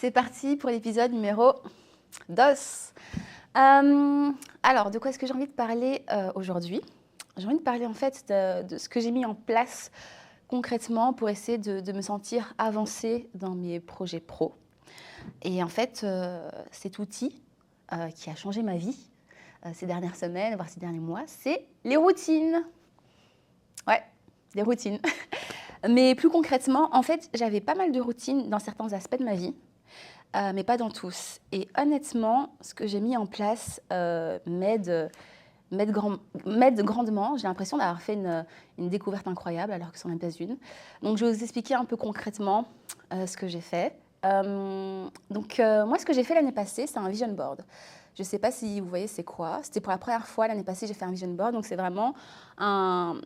c'est parti pour l'épisode numéro 2. Alors, de quoi est-ce que j'ai envie de parler aujourd'hui? J'ai envie de parler en fait de ce que j'ai mis en place concrètement pour essayer de me sentir avancée dans mes projets pro. Et en fait, cet outil qui a changé ma vie ces dernières semaines, voire ces derniers mois, c'est les routines. Ouais, les routines. Mais plus concrètement, en fait, j'avais pas mal de routines dans certains aspects de ma vie. Mais pas dans tous. Et honnêtement, ce que j'ai mis en place m'aide grandement. J'ai l'impression d'avoir fait une découverte incroyable, alors que c'en est pas une. Donc, je vais vous expliquer un peu concrètement ce que j'ai fait. Moi, ce que j'ai fait l'année passée, c'est un vision board. Je ne sais pas si vous voyez c'est quoi. C'était pour la première fois l'année passée, j'ai fait un vision board. Donc, c'est vraiment un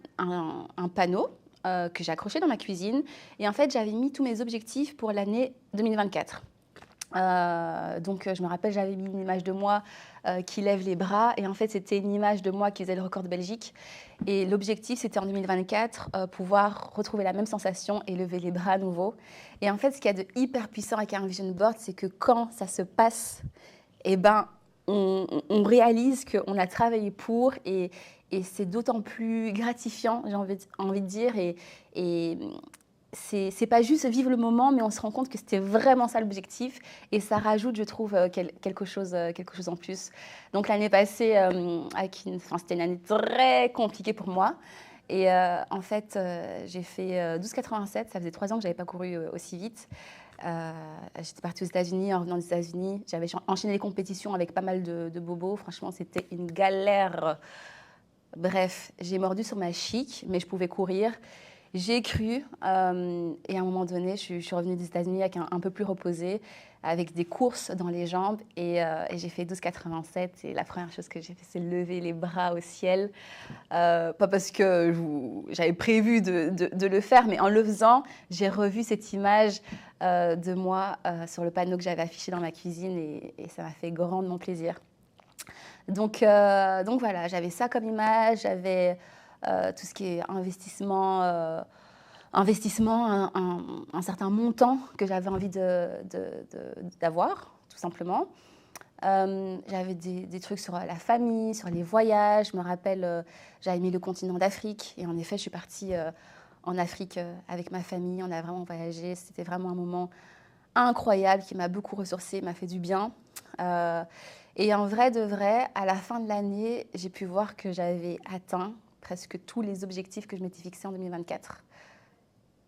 panneau que j'ai accroché dans ma cuisine. Et en fait, j'avais mis tous mes objectifs pour l'année 2024. Je me rappelle, j'avais mis une image de moi qui lève les bras. Et en fait, c'était une image de moi qui faisait le record de Belgique. Et l'objectif, c'était en 2024, pouvoir retrouver la même sensation et lever les bras à nouveau. Et en fait, ce qu'il y a de hyper puissant avec un vision board, c'est que quand ça se passe, eh ben, on réalise qu'on a travaillé pour et c'est d'autant plus gratifiant, j'ai envie de dire. Et c'est pas juste vivre le moment, mais on se rend compte que c'était vraiment ça l'objectif. Et ça rajoute, je trouve, quelque chose en plus. Donc l'année passée, c'était une année très compliquée pour moi. Et en fait, j'ai fait 12,87. Ça faisait 3 ans que je n'avais pas couru aussi vite. J'étais partie aux États-Unis. En revenant des États-Unis, j'avais enchaîné les compétitions avec pas mal de bobos. Franchement, c'était une galère. Bref, j'ai mordu sur ma chic, mais je pouvais courir. J'ai cru, et à un moment donné, je suis revenue des États-Unis avec un peu plus reposée, avec des courses dans les jambes, et j'ai fait 12,87. Et la première chose que j'ai fait, c'est lever les bras au ciel. Pas parce que j'avais prévu de le faire, mais en le faisant, j'ai revu cette image de moi sur le panneau que j'avais affiché dans ma cuisine, et ça m'a fait grandement plaisir. Donc voilà, j'avais ça comme image, j'avais tout ce qui est investissement, un certain montant que j'avais envie d'avoir, tout simplement. J'avais des trucs sur la famille, sur les voyages. Je me rappelle, j'avais mis le continent d'Afrique. Et en effet, je suis partie en Afrique avec ma famille. On a vraiment voyagé. C'était vraiment un moment incroyable qui m'a beaucoup ressourcée, m'a fait du bien. Et en vrai de vrai, à la fin de l'année, j'ai pu voir que j'avais atteint presque tous les objectifs que je m'étais fixés en 2024.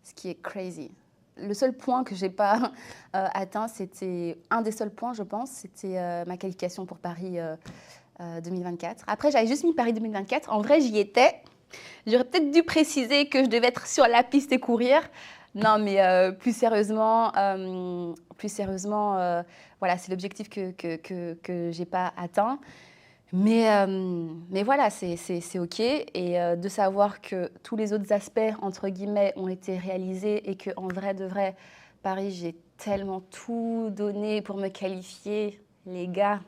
Ce qui est crazy. Le seul point que je n'ai pas atteint, c'était un des seuls points, je pense, c'était ma qualification pour Paris 2024. Après, j'avais juste mis Paris 2024. En vrai, j'y étais. J'aurais peut-être dû préciser que je devais être sur la piste et courir. Non, mais plus sérieusement, voilà, c'est l'objectif que je n'ai pas atteint. Mais voilà, c'est OK. Et de savoir que tous les autres aspects, entre guillemets, ont été réalisés et qu'en vrai de vrai, Paris, j'ai tellement tout donné pour me qualifier, les gars,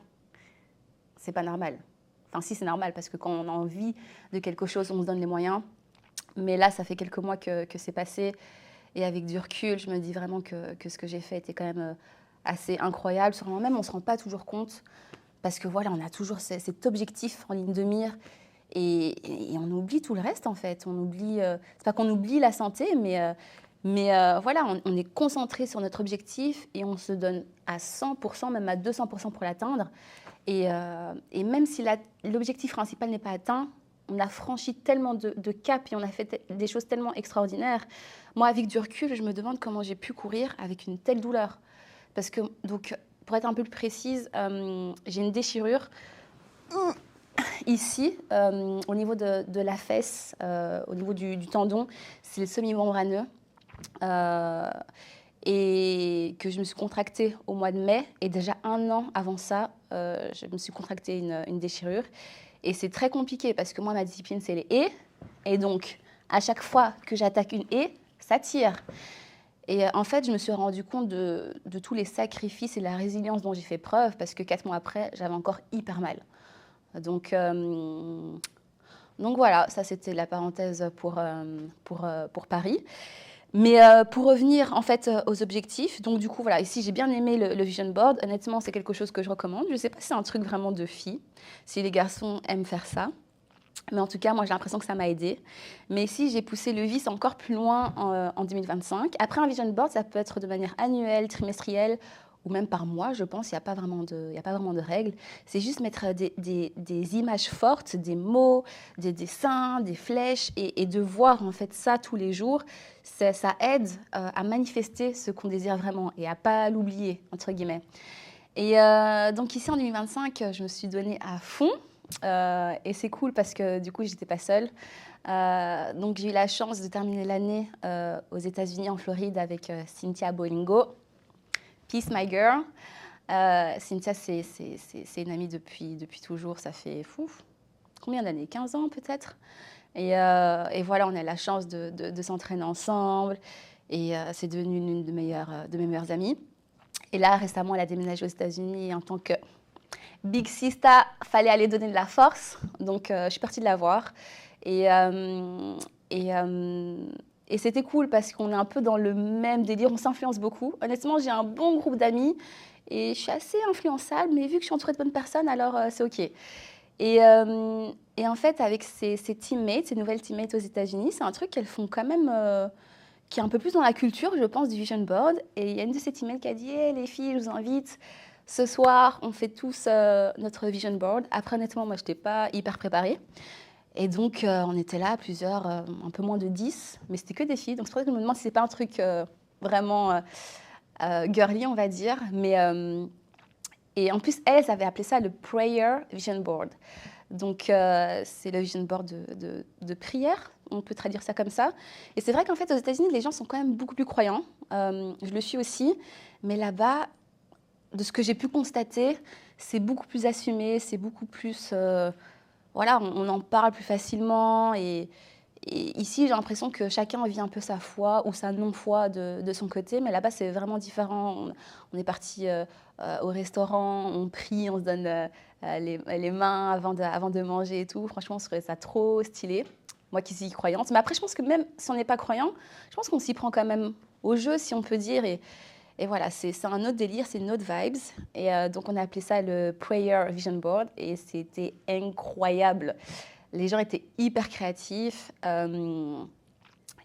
c'est pas normal. Enfin, si, c'est normal, parce que quand on a envie de quelque chose, on se donne les moyens. Mais là, ça fait quelques mois que c'est passé. Et avec du recul, je me dis vraiment que ce que j'ai fait était quand même assez incroyable. Sur moi-même, on ne se rend pas toujours compte. Parce que voilà, on a toujours cet objectif en ligne de mire et on oublie tout le reste en fait. On oublie, c'est pas qu'on oublie la santé, mais voilà, on est concentré sur notre objectif et on se donne à 100%, même à 200% pour l'atteindre. Et même si l'objectif principal n'est pas atteint, on a franchi tellement de caps et on a fait des choses tellement extraordinaires. Moi, avec du recul, je me demande comment j'ai pu courir avec une telle douleur. Parce que, donc, pour être un peu plus précise, j'ai une déchirure ici, au niveau de la fesse, au niveau du tendon. C'est le semi-membraneux. Et que je me suis contractée au mois de mai. Et déjà 1 an avant ça, je me suis contractée une déchirure. Et c'est très compliqué parce que moi, ma discipline, c'est les haies. Et donc, à chaque fois que j'attaque une haie, ça tire. Et en fait, je me suis rendu compte de tous les sacrifices et de la résilience dont j'ai fait preuve parce que 4 mois après, j'avais encore hyper mal. Donc voilà, ça c'était la parenthèse pour Paris. Mais pour revenir en fait aux objectifs, donc du coup voilà, ici j'ai bien aimé le vision board. Honnêtement, c'est quelque chose que je recommande. Je ne sais pas si c'est un truc vraiment de fille, si les garçons aiment faire ça. Mais en tout cas, moi j'ai l'impression que ça m'a aidé. Mais ici, j'ai poussé le vice encore plus loin en 2025. Après un vision board, ça peut être de manière annuelle, trimestrielle ou même par mois, je pense. Il n'y a pas vraiment de règles. C'est juste mettre des images fortes, des mots, des dessins, des flèches et de voir en fait ça tous les jours. Ça aide à manifester ce qu'on désire vraiment et à pas l'oublier, entre guillemets. Et donc ici en 2025, je me suis donnée à fond. Et c'est cool parce que du coup, j'étais pas seule. Donc j'ai eu la chance de terminer l'année aux États-Unis, en Floride, avec Cynthia Bolingo. Peace, my girl. Cynthia, c'est une amie depuis toujours. Ça fait combien d'années? 15 ans peut-être. Et voilà, on a la chance de s'entraîner ensemble. Et c'est devenu une de mes meilleures amies. Et là, récemment, elle a déménagé aux États-Unis et en tant que Big Sista, fallait aller donner de la force. Donc, je suis partie de la voir. Et, euh, et, euh, et c'était cool parce qu'on est un peu dans le même délire. On s'influence beaucoup. Honnêtement, j'ai un bon groupe d'amis et je suis assez influençable. Mais vu que je suis entourée de bonnes personnes, alors c'est OK. Et en fait, avec ces teammates, ces nouvelles teammates aux États-Unis, c'est un truc qu'elles font quand même, qui est un peu plus dans la culture, je pense, du vision board. Et il y a une de ces teammates qui a dit hey, les filles, je vous invite. Ce soir, on fait tous notre vision board. Après, honnêtement, moi, je n'étais pas hyper préparée. Et donc, on était là, plusieurs, un peu moins de 10, mais c'était que des filles. Donc, c'est pour ça que je me demande si ce n'est pas un truc vraiment girly, on va dire. Et en plus, elles avaient appelé ça le Prayer Vision Board. Donc, c'est le vision board de prière, on peut traduire ça comme ça. Et c'est vrai qu'en fait, aux États-Unis, les gens sont quand même beaucoup plus croyants. Je le suis aussi. Mais là-bas, de ce que j'ai pu constater, c'est beaucoup plus assumé, c'est beaucoup plus... voilà, on en parle plus facilement. Et ici, j'ai l'impression que chacun vit un peu sa foi ou sa non-foi de son côté. Mais là-bas, c'est vraiment différent. On est parti au restaurant, on prie, on se donne les mains avant de manger et tout. Franchement, je trouvais ça trop stylé. Moi qui suis croyante. Mais après, je pense que même si on n'est pas croyant, je pense qu'on s'y prend quand même au jeu, si on peut dire. Et voilà, c'est un autre délire, c'est une autre vibes. Et donc, on a appelé ça le Prayer Vision Board. Et c'était incroyable. Les gens étaient hyper créatifs.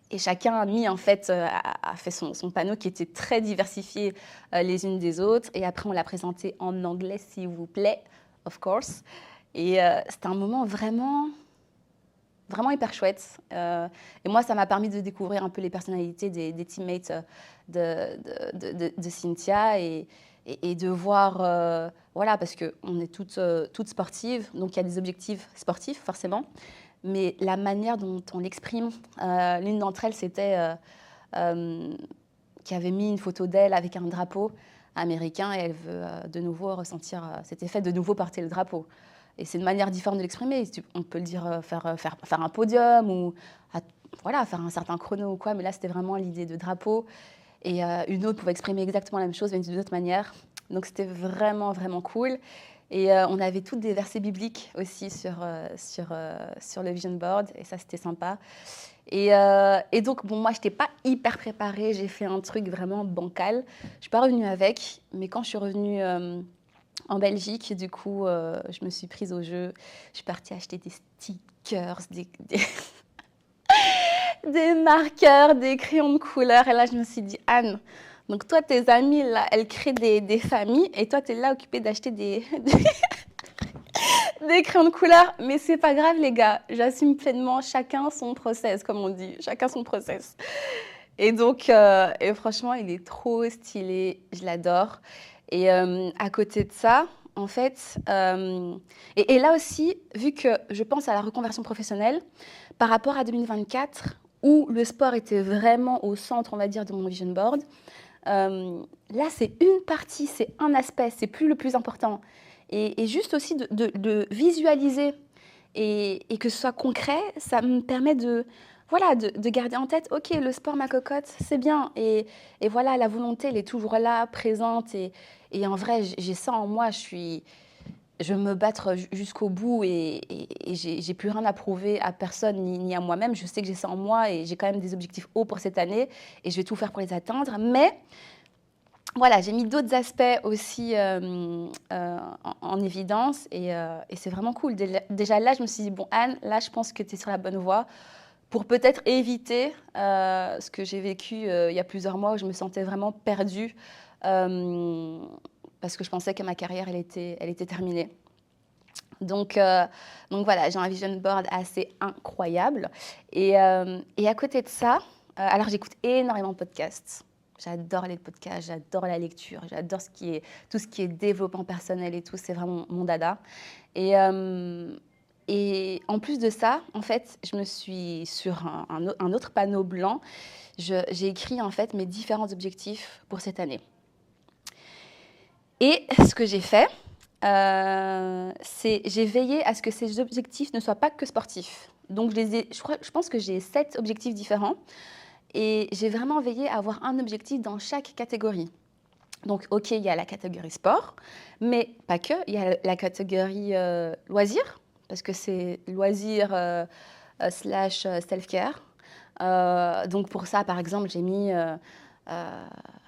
Et chacun a mis, en fait, a fait son panneau qui était très diversifié les unes des autres. Et après, on l'a présenté en anglais, s'il vous plaît, of course. Et c'était un moment vraiment hyper chouette. Et moi, ça m'a permis de découvrir un peu les personnalités des teammates de Cynthia et de voir, voilà, parce qu'on est toutes sportives, donc il y a des objectifs sportifs, forcément. Mais la manière dont on l'exprime, l'une d'entre elles, c'était qui avait mis une photo d'elle avec un drapeau américain et elle veut de nouveau ressentir cet effet, de nouveau porter le drapeau. Et c'est une manière différente de l'exprimer. On peut le dire, faire un podium ou voilà, faire un certain chrono ou quoi, mais là c'était vraiment l'idée de drapeau. Et une autre pouvait exprimer exactement la même chose, mais d'une autre manière. Donc c'était vraiment, vraiment cool. Et on avait toutes des versets bibliques aussi sur le vision board, et ça c'était sympa. Et donc, bon, moi, je n'étais pas hyper préparée, j'ai fait un truc vraiment bancal. Je ne suis pas revenue avec, mais quand je suis revenue en Belgique, du coup, je me suis prise au jeu. Je suis partie acheter des stickers, des marqueurs, des crayons de couleur. Et là, je me suis dit, Anne, donc toi, tes amies, là, elles créent des familles, et toi, tu es là occupée d'acheter des crayons de couleur. Mais c'est pas grave, les gars. J'assume pleinement chacun son process, comme on dit. Chacun son process. Et donc, et franchement, il est trop stylé. Je l'adore. Et à côté de ça, en fait, et là aussi, vu que je pense à la reconversion professionnelle, par rapport à 2024, où le sport était vraiment au centre, on va dire, de mon vision board, là, c'est une partie, c'est un aspect, c'est plus le plus important. Et juste aussi de visualiser et que ce soit concret, ça me permet voilà, de garder en tête, ok, le sport, ma cocotte, c'est bien. Et voilà, la volonté, elle est toujours là, présente. Et en vrai, j'ai ça en moi, je veux me battre jusqu'au bout et j'ai plus rien à prouver à personne ni à moi-même. Je sais que j'ai ça en moi et j'ai quand même des objectifs hauts pour cette année et je vais tout faire pour les atteindre. Mais voilà, j'ai mis d'autres aspects aussi en évidence et c'est vraiment cool. Déjà là, je me suis dit, bon Anne, là je pense que tu es sur la bonne voie pour peut-être éviter ce que j'ai vécu il y a plusieurs mois où je me sentais vraiment perdue euh, parce que je pensais que ma carrière, elle était terminée. Donc, euh, donc voilà, j'ai un vision board assez incroyable. Et à côté de ça, alors j'écoute énormément de podcasts. J'adore les podcasts, j'adore la lecture, j'adore tout ce qui est développement personnel et tout, c'est vraiment mon dada. Et en plus de ça, en fait, je me suis sur un autre panneau blanc, j'ai écrit en fait mes différents objectifs pour cette année. Et ce que j'ai fait, j'ai veillé à ce que ces objectifs ne soient pas que sportifs. Donc je pense que j'ai 7 objectifs différents et j'ai vraiment veillé à avoir un objectif dans chaque catégorie. Donc ok, il y a la catégorie sport, mais pas que, il y a la catégorie loisirs, parce que c'est loisirs slash self-care. Donc pour ça, par exemple, j'ai mis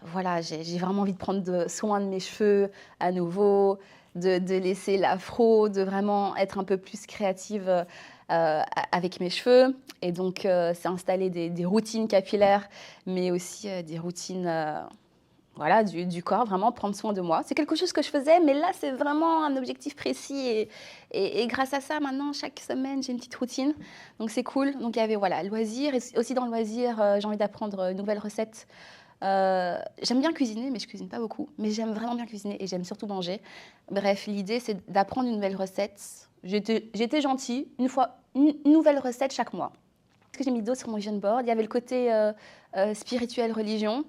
voilà, j'ai vraiment envie de prendre soin de mes cheveux à nouveau, de laisser l'afro, de vraiment être un peu plus créative avec mes cheveux. Et donc, c'est installer des routines capillaires, mais aussi des routines voilà, du corps, vraiment prendre soin de moi. C'est quelque chose que je faisais, mais là, c'est vraiment un objectif précis. Et grâce à ça, maintenant, chaque semaine, j'ai une petite routine. Donc, c'est cool. Donc, il y avait voilà, loisir. Et aussi dans le loisir, j'ai envie d'apprendre une nouvelle recette. J'aime bien cuisiner, mais je cuisine pas beaucoup. Mais j'aime vraiment bien cuisiner et j'aime surtout manger. Bref, l'idée, c'est d'apprendre une nouvelle recette. J'étais gentille, une nouvelle recette chaque mois. Ce que j'ai mis d'autres sur mon vision board, il y avait le côté spirituel, religion,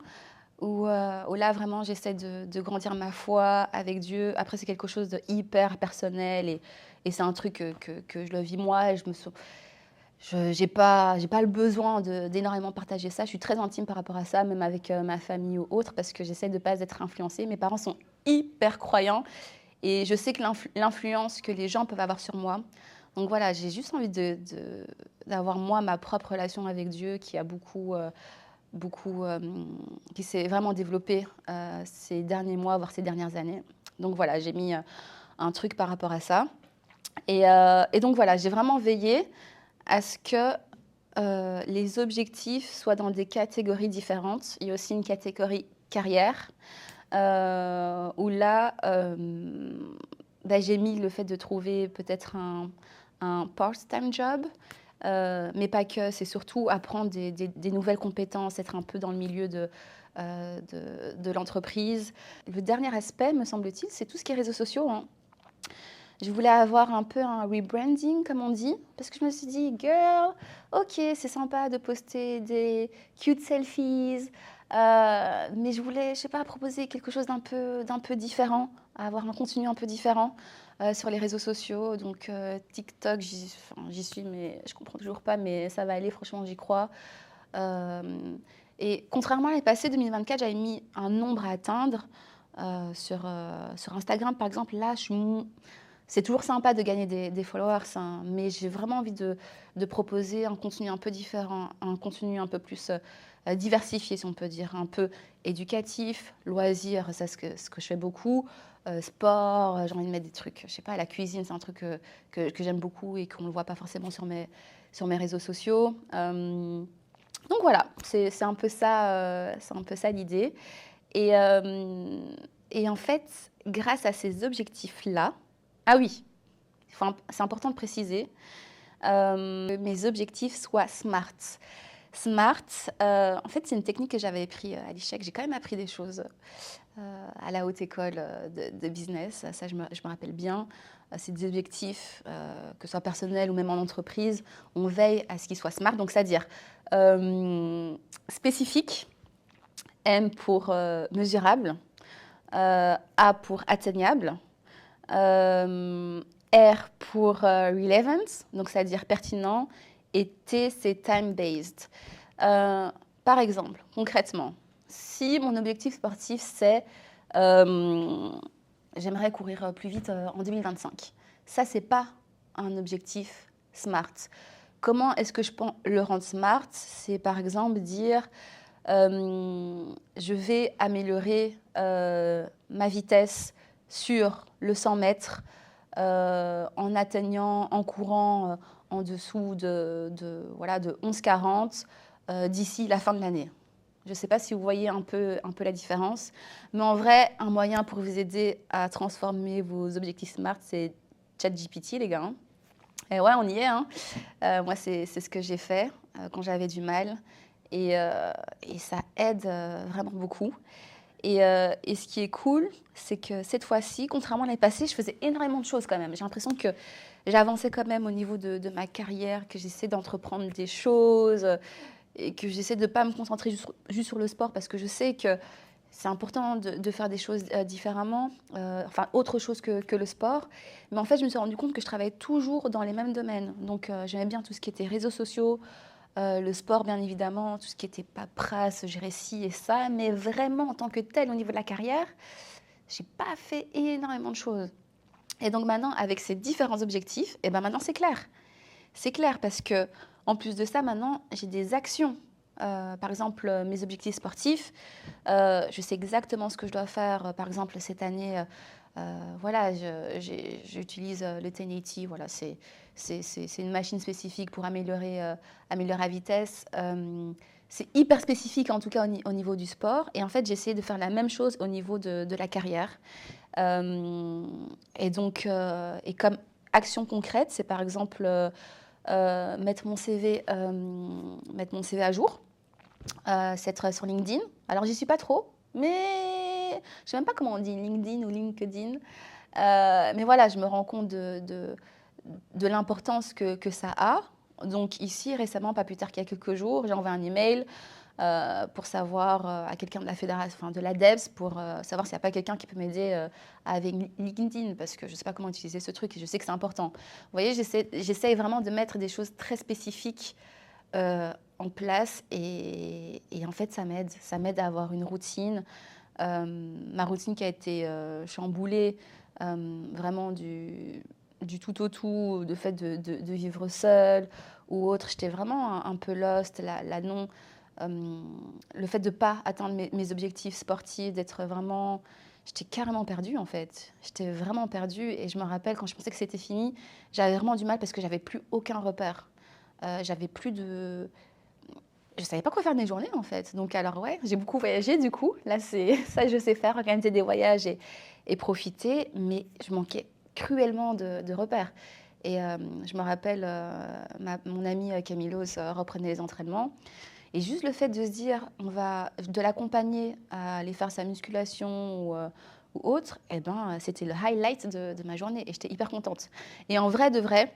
où là, vraiment, j'essaie de grandir ma foi avec Dieu. Après, c'est quelque chose de hyper personnel et c'est un truc que je le vis moi. Et je n'ai pas le besoin d'énormément partager ça. Je suis très intime par rapport à ça, même avec ma famille ou autre, parce que j'essaie de ne pas être influencée. Mes parents sont hyper croyants et je sais que l'influence que les gens peuvent avoir sur moi. Donc voilà, j'ai juste envie d'avoir moi ma propre relation avec Dieu qui a qui s'est vraiment développée ces derniers mois, voire ces dernières années. Donc voilà, j'ai mis un truc par rapport à ça. Et donc voilà, j'ai vraiment veillé à ce que les objectifs soient dans des catégories différentes. Il y a aussi une catégorie carrière, où là, j'ai mis le fait de trouver peut-être un part-time job, mais pas que. C'est surtout apprendre des nouvelles compétences, être un peu dans le milieu de l'entreprise. Le dernier aspect, me semble-t-il, c'est tout ce qui est réseaux sociaux, hein. Je voulais avoir un peu un rebranding, comme on dit, parce que je me suis dit, girl, ok, c'est sympa de poster des cute selfies, mais je voulais, je sais pas, proposer quelque chose d'un peu différent, avoir un contenu un peu différent sur les réseaux sociaux. Donc TikTok, j'y suis, mais je comprends toujours pas, mais ça va aller, franchement, j'y crois. Euh, et contrairement à l'année passée, 2024, j'avais mis un nombre à atteindre sur Instagram, par exemple. Là, c'est toujours sympa de gagner des followers, hein, mais j'ai vraiment envie de proposer un contenu un peu différent, un contenu un peu plus diversifié, si on peut dire, un peu éducatif, loisir, c'est ce que je fais beaucoup, sport, j'ai envie de mettre des trucs, je sais pas, la cuisine, c'est un truc que j'aime beaucoup et qu'on ne voit pas forcément sur mes réseaux sociaux. Donc voilà, c'est un peu ça l'idée. Et, euh, et en fait, grâce à ces objectifs-là, ah oui, c'est important de préciser, mes objectifs soient SMART. SMART, en fait, c'est une technique que j'avais appris à l'ICHEC. J'ai quand même appris des choses à la haute école de business. Ça, je me rappelle bien. C'est des objectifs, que ce soit personnels ou même en entreprise. On veille à ce qu'ils soient SMART. Donc, c'est-à-dire spécifique, M pour mesurable, A pour atteignable, R pour relevant, donc c'est-à-dire pertinent, et T c'est time-based. Par exemple, concrètement, si mon objectif sportif c'est j'aimerais courir plus vite en 2025. Ça, c'est pas un objectif SMART. Comment est-ce que je peux le rendre SMART? C'est par exemple dire, je vais améliorer ma vitesse sur le 100 mètres en courant en dessous de 11,40 d'ici la fin de l'année. Je ne sais pas si vous voyez un peu la différence, mais en vrai, un moyen pour vous aider à transformer vos objectifs SMART, c'est ChatGPT, les gars. Et ouais, on y est. Hein. Moi, c'est ce que j'ai fait quand j'avais du mal. Et ça aide vraiment beaucoup. Et ce qui est cool, c'est que cette fois-ci, contrairement à l'année passée, je faisais énormément de choses quand même. J'ai l'impression que j'avançais quand même au niveau de ma carrière, que j'essaie d'entreprendre des choses et que j'essaie de ne pas me concentrer juste sur le sport parce que je sais que c'est important de faire des choses différemment, enfin autre chose que le sport. Mais en fait, je me suis rendu compte que je travaillais toujours dans les mêmes domaines. Donc j'aimais bien tout ce qui était réseaux sociaux, le sport bien évidemment, tout ce qui était paperasse, gérer ci et ça. Mais vraiment en tant que tel, au niveau de la carrière, j'ai pas fait énormément de choses. Et donc maintenant, avec ces différents objectifs, et ben maintenant c'est clair. C'est clair parce que en plus de ça, maintenant, j'ai des actions. Par exemple, mes objectifs sportifs, je sais exactement ce que je dois faire. Par exemple, cette année, voilà, j'utilise le 1080. Voilà, c'est une machine spécifique pour améliorer la vitesse. C'est hyper spécifique, en tout cas au niveau du sport. Et en fait, j'essaie de faire la même chose au niveau de la carrière. Et donc, et comme action concrète, c'est par exemple mettre mon CV à jour, c'est être sur LinkedIn. Alors, j'y suis pas trop, mais je ne sais même pas comment on dit LinkedIn ou LinkedIn. Mais voilà, je me rends compte de l'importance que ça a. Donc ici, récemment, pas plus tard qu'il y a quelques jours, j'ai envoyé un email pour savoir à quelqu'un de la fédération, enfin de l'ADEPS, pour savoir s'il n'y a pas quelqu'un qui peut m'aider avec LinkedIn, parce que je ne sais pas comment utiliser ce truc et je sais que c'est important. Vous voyez, j'essaie vraiment de mettre des choses très spécifiques en place et en fait, ça m'aide à avoir une routine. Ma routine qui a été chamboulée vraiment du tout au tout, de fait de vivre seule ou autre. J'étais vraiment un peu lost, le fait de ne pas atteindre mes objectifs sportifs, d'être vraiment... J'étais carrément perdue en fait. J'étais vraiment perdue et je me rappelle quand je pensais que c'était fini, j'avais vraiment du mal parce que j'avais plus aucun repère. J'avais plus de... Je savais pas quoi faire de mes journées en fait. Donc alors ouais, j'ai beaucoup voyagé du coup. Là, c'est ça je sais faire, organiser des voyages et profiter. Mais je manquais cruellement de repères. Et je me rappelle, mon amie Camilos reprenait les entraînements. Et juste le fait de se dire, de l'accompagner à aller faire sa musculation ou autre, eh ben, c'était le highlight de ma journée. Et j'étais hyper contente. Et en vrai de vrai,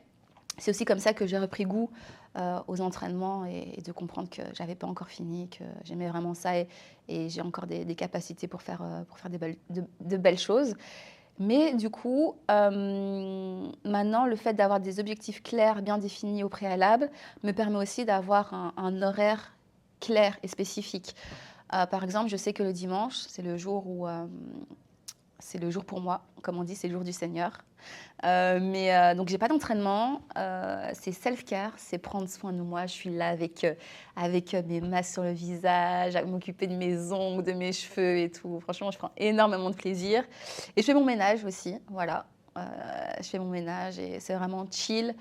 c'est aussi comme ça que j'ai repris goût aux entraînements et de comprendre que j'avais pas encore fini, que j'aimais vraiment ça et j'ai encore des capacités pour faire de belles choses. Mais du coup, maintenant, le fait d'avoir des objectifs clairs, bien définis au préalable, me permet aussi d'avoir un horaire clair et spécifique. Par exemple, je sais que le dimanche, c'est le jour pour moi, comme on dit, c'est le jour du Seigneur. Donc, j'ai pas d'entraînement. C'est self-care, c'est prendre soin de moi. Je suis là avec mes masques sur le visage, à m'occuper de mes ongles, de mes cheveux et tout. Franchement, je prends énormément de plaisir. Et je fais mon ménage aussi, voilà. Je fais mon ménage et c'est vraiment chill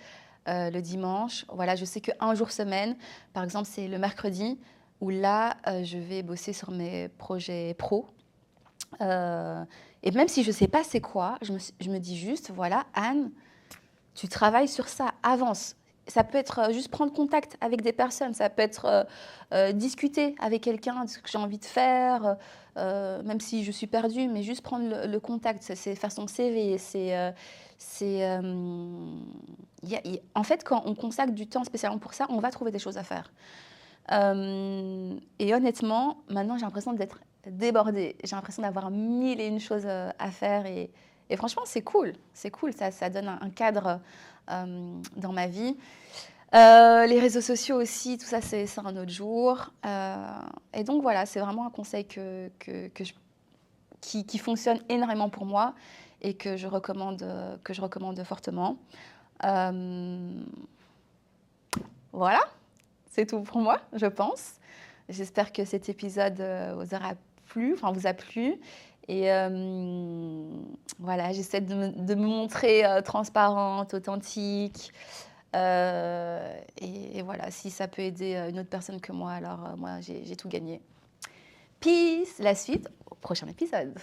le dimanche. Voilà, je sais qu'un jour semaine, par exemple, c'est le mercredi où là, je vais bosser sur mes projets pro. Et même si je ne sais pas c'est quoi, je me dis juste, voilà, Anne, tu travailles sur ça, avance. Ça peut être juste prendre contact avec des personnes, ça peut être discuter avec quelqu'un de ce que j'ai envie de faire, même si je suis perdue, mais juste prendre le contact, c'est faire son CV. En fait, quand on consacre du temps spécialement pour ça, on va trouver des choses à faire. Et honnêtement, maintenant, j'ai l'impression d'être débordée. J'ai l'impression d'avoir mille et une choses à faire. Et franchement, c'est cool. C'est cool. Ça donne un cadre dans ma vie. Les réseaux sociaux aussi, tout ça, c'est un autre jour. Et donc, voilà, c'est vraiment un conseil que qui fonctionne énormément pour moi et que je recommande fortement. Euh, voilà, c'est tout pour moi, je pense. J'espère que cet épisode vous a plu. Et voilà, j'essaie de me montrer transparente, authentique. Et voilà, si ça peut aider une autre personne que moi, alors moi, j'ai tout gagné. Peace, la suite au prochain épisode.